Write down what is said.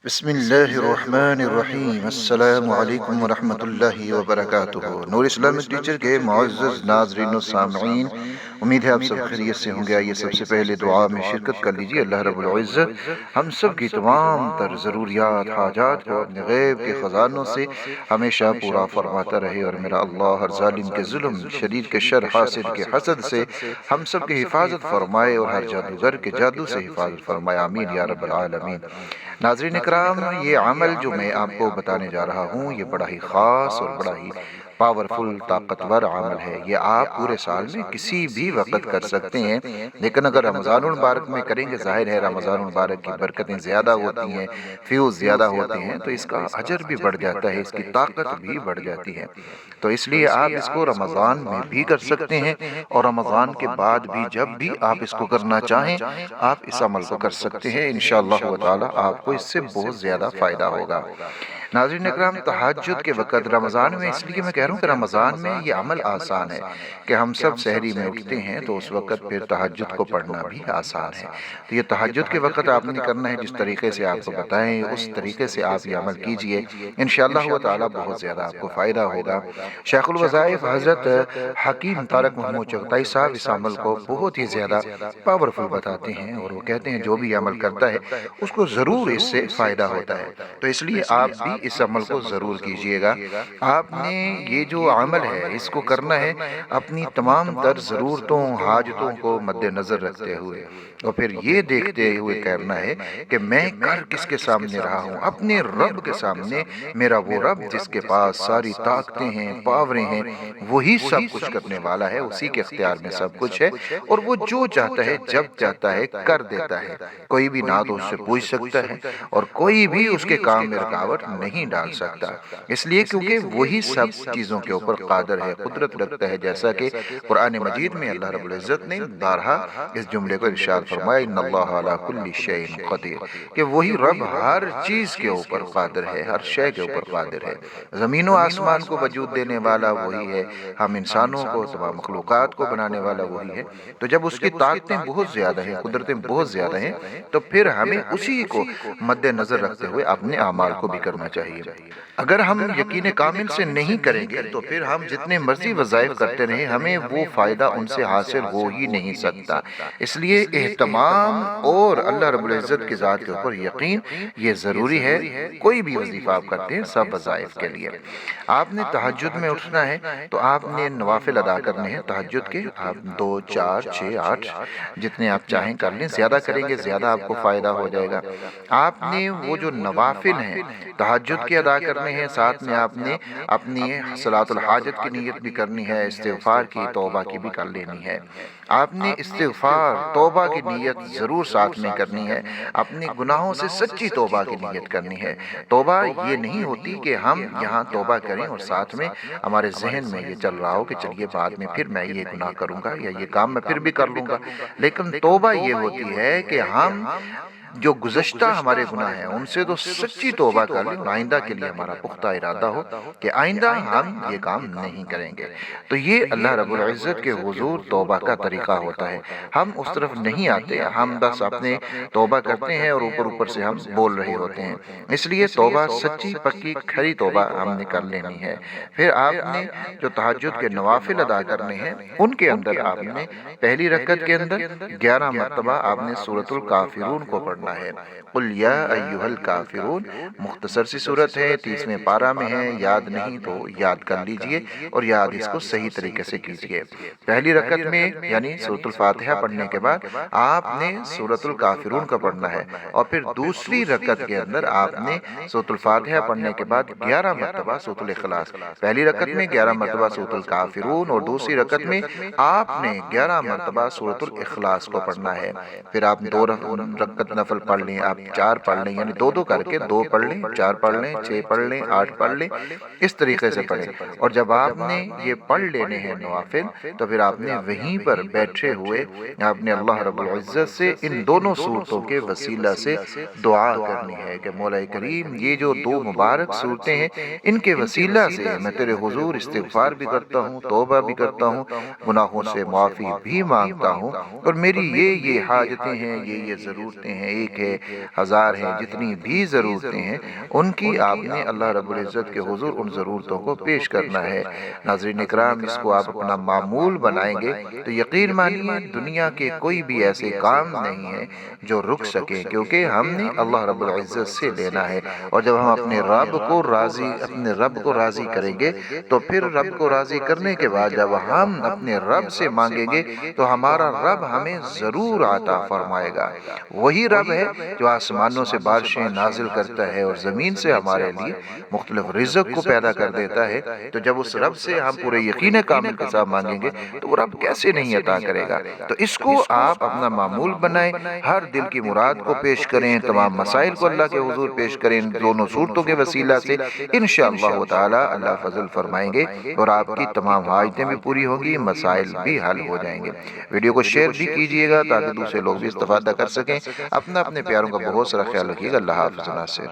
بسم اللہ الرحمن الرحیم۔ السلام علیکم ورحمۃ اللہ وبرکاتہ۔ نور اسلامک ٹیچر کے معزز ناظرین و سامعین، امید ہے آپ سب خیریت سے ہوں گے۔ آئیے سب سے پہلے دعا میں شرکت کر لیجیے۔ اللہ رب العزت ہم سب کی تمام تر ضروریات حاجات کو اپنے غیب کے خزانوں سے ہمیشہ پورا فرماتا رہے، اور میرا اللہ ہر ظالم کے ظلم، شریر کے شر، حاسد کے حسد سے ہم سب کی حفاظت فرمائے، اور ہر جادوگر کے جادو سے حفاظت فرمائے، آمین یا رب العالمین۔ ناظرین اکرام، یہ عمل جو میں آپ کو بتانے جا رہا ہوں، یہ بڑا ہی خاص اور بڑا ہی پاورفل، طاقتور عمل ہے۔ یہ آپ پورے سال میں کسی بھی وقت کر سکتے ہیں، لیکن اگر رمضان المبارک میں کریں گے، ظاہر ہے رمضان المبارک کی برکتیں زیادہ ہوتی ہیں، فیوز زیادہ ہوتے ہیں، تو اس کا اجر بھی بڑھ جاتا ہے، اس کی طاقت بھی بڑھ جاتی ہے۔ تو اس لیے آپ اس کو رمضان میں بھی کر سکتے ہیں، اور رمضان کے بعد بھی جب بھی آپ اس کو کرنا چاہیں، آپ اس عمل کو کر سکتے ہیں۔ انشاءاللہ تعالی آپ کو اس سے بہت زیادہ فائدہ ہوگا۔ ناظرین اکرام، تہجد کے وقت رمضان میں، اس لیے میں کہہ رہا ہوں کہ رمضان میں یہ عمل آسان ہے کہ ہم سب سحری میں اٹھتے ہیں تو اس وقت پھر تہجد کو پڑھنا بھی آسان ہے۔ تو یہ تہجد کے وقت آپ نے کرنا ہے، جس طریقے سے آپ کو بتائیں اس طریقے سے آپ یہ عمل کیجئے، انشاءاللہ تعالی بہت زیادہ آپ کو فائدہ ہوگا۔ شیخ الوظائف حضرت حکیم طارق محمود چغتائی صاحب اس عمل کو بہت ہی زیادہ پاورفل بتاتے ہیں، اور وہ کہتے ہیں جو بھی عمل کرتا ہے اس کو ضرور اس سے فائدہ ہوتا ہے۔ تو اس لیے آپ بھی اس عمل کو ضرور کیجئے گا۔ آپ نے یہ جو عمل ہے اس کو کرنا ہے اپنی تمام تر ضرورتوں، حاجتوں کو مد نظر رکھتے ہوئے، اور پھر یہ دیکھتے ہوئے کرنا ہے کہ میں کر کس کے سامنے رہا ہوں، اپنے رب کے سامنے۔ میرا وہ رب جس کے پاس ساری طاقتیں ہیں، پاوریں ہیں، وہی سب کچھ کرنے والا ہے، اسی کے اختیار میں سب کچھ ہے، اور وہ جو چاہتا ہے جب چاہتا ہے کر دیتا ہے۔ کوئی بھی نہ تو اس سے پوچھ سکتا ہے، اور کوئی بھی اس کے کام میں رکاوٹ نہیں ڈال سکتا، اس لیے کیونکہ وہی سب چیزوں کے اوپر قادر ہے، قدرت رکھتا ہے، جیسا کہ قرآن مجید میں اللہ رب العزت نے بارہا اس جملے کو ارشاد فرمایا، ان اللہ علی کل شیء قدیر، کہ وہی رب ہر چیز کے اوپر قادر ہے، ہر شے کے اوپر قادر ہے۔ زمین و آسمان کو وجود دینے والا وہی ہے، ہم انسانوں کو، تمام مخلوقات کو بنانے والا وہی ہے۔ تو جب اس کی طاقتیں بہت زیادہ ہیں، قدرتیں بہت زیادہ ہیں، تو پھر ہمیں اسی کو مد نظر رکھتے ہوئے اپنے اعمال کو بھی کرنا چاہیے۔ اگر ہم یقین کامل سے نہیں کریں گے تو پھر ہم جتنے مرضی وظائف کرتے رہیں، ہمیں وہ فائدہ ان سے حاصل ہو ہی نہیں سکتا۔ اس لیے اہتمام اور اللہ رب العزت کی ذات کے اوپر یقین یہ ضروری ہے۔ کوئی بھی وظیفہ آپ کرتے ہیں سب وظائف کے لیے۔ آپ نے تہجد میں اٹھنا ہے تو آپ نے نوافل ادا کرنے ہیں تہجد کے، آپ 2، 4، 6، 8 جتنے آپ چاہیں کر لیں، زیادہ کریں گے زیادہ آپ کو فائدہ ہو جائے گا۔ آپ نے وہ جو نوافل ہیں تہجد کے ادا کرنے ہیں، ساتھ میں آپ نے اپنی صلاۃ الحاجت کی نیت بھی کرنی ہے، استغفار کی، توبہ کی بھی کر لینی ہے۔ آپ نے استغفار، توبہ کی نیت ضرور ساتھ میں کرنی ہے، اپنے گناہوں سے سچی توبہ کی نیت کرنی ہے۔ توبہ یہ نہیں ہوتی کہ ہم یہاں توبہ کریں اور ساتھ میں ہمارے ذہن میں یہ چل رہا ہو کہ چلیے بعد میں پھر میں یہ گناہ کروں گا، یا یہ کام میں پھر بھی کر لوں گا۔ لیکن توبہ یہ ہوتی ہے کہ ہم جو گزشتہ ہمارے گناہ ہیں ان سے تو سچی توبہ کر لیں، اور آئندہ کے لیے ہمارا پختہ ارادہ ہو کہ آئندہ ہم یہ کام نہیں کریں گے۔ تو یہ اللہ رب العزت کے حضور توبہ کا طریقہ ہوتا ہے۔ ہم اس طرف نہیں آتے، ہم بس اپنے توبہ کرتے ہیں اور اوپر اوپر سے ہم بول رہے ہوتے ہیں۔ اس لیے توبہ سچی پکی کھری توبہ ہم نے کر لینی ہے۔ پھر آپ نے جو تہجد کے نوافل ادا کرنے ہیں ان کے اندر آپ نے پہلی رکعت کے اندر 11 مرتبہ آپ نے سورۃ الکافرون کو پڑھنا ہے۔ قل یا ایھا الکافرون، مختصر سی صورت ہے، 30ویں پارہ میں ہے، یاد نہیں تو یاد کر لیجئے، اور یاد اس کو صحیح طریقے سے کیجئے۔ پہلی رکعت میں یعنی سورۃ الفاتحہ پڑھنے کے بعد آپ نے سورۃ الکافرون کا پڑھنا ہے، اور پھر دوسری رکعت کے اندر آپ نے سورۃ الفاتحہ پڑھنے کے بعد 11 مرتبہ سورۃ الاخلاص۔ پہلی رکعت میں 11 مرتبہ سورۃ الکافرون، اور دوسری رکعت میں آپ نے 11 مرتبہ سورۃ الاخلاص کو پڑھنا ہے۔ پھر آپ 2 رکعت نفل پڑھ لیں، آپ 4 پڑھ لیں، یعنی 2 کر کے 2 پڑھ لیں، 4 پڑھ لیں، 6 پڑھ لیں، 8 پڑھ لیں، اس طریقے سے پڑھیں۔ اور جب آپ نے یہ پڑھ لینے ہیں نوافل، تو پھر آپ نے وہیں پر بیٹھے ہوئے آپ نے اللہ رب العزت سے ان دونوں صورتوں کے وسیلہ سے دعا کرنی ہے کہ مولا کریم یہ جو 2 مبارک صورتیں ہیں ان کے وسیلہ سے میں تیرے حضور استغفار بھی کرتا ہوں، توبہ بھی کرتا ہوں، گناہوں سے معافی بھی مانگتا ہوں، اور میری یہ حاجتیں ہیں، یہ ضرورتیں ہیں، ایک ہے، ہزار ہیں، جتنی بھی ضرورتیں ہیں ان کی آپ نے اللہ رب العزت کے حضور ان ضرورتوں کو پیش کرنا ہے۔ ناظرین اکرام، اس کو آپ اپنا معمول بنائیں گے تو یقین مانیے دنیا کے کوئی بھی ایسے کام نہیں ہیں جو رک سکیں، کیونکہ ہم نے اللہ رب العزت سے لینا ہے۔ اور جب ہم اپنے رب کو راضی کریں گے تو پھر رب کو راضی کرنے کے بعد جب ہم اپنے رب سے مانگیں گے تو ہمارا رب ہمیں ضرور عطا فرمائے گا۔ وہی رب ہے جو آسمانوں سے بارشیں نازل کرتا ہے اور زمین سے ہمارے لیے مختلف رزق کو پیدا کر دیتا ہے۔ تو جب اس رب سے ہم پورے یقین کامل کے ساتھ مانگیں گے تو وہ رب کیسے نہیں عطا کرے گا؟ تو اس کو آپ اپنا معمول بنائیں، ہر دل کی مراد کو پیش کریں، تمام مسائل کو اللہ کے حضور پیش کریں، ان دونوں صورتوں کے وسیلہ سے انشاءاللہ تعالی اللہ فضل فرمائیں گے اور آپ کی تمام حاجتیں بھی پوری ہوں گی، مسائل بھی حل ہو جائیں گے۔ ویڈیو کو شیئر بھی کیجئے گا تاکہ دوسرے لوگ بھی استفادہ کر سکیں۔ اپنے پیاروں کا بہت سارا خیال رکھیے گا۔ اللہ حافظ ناصر۔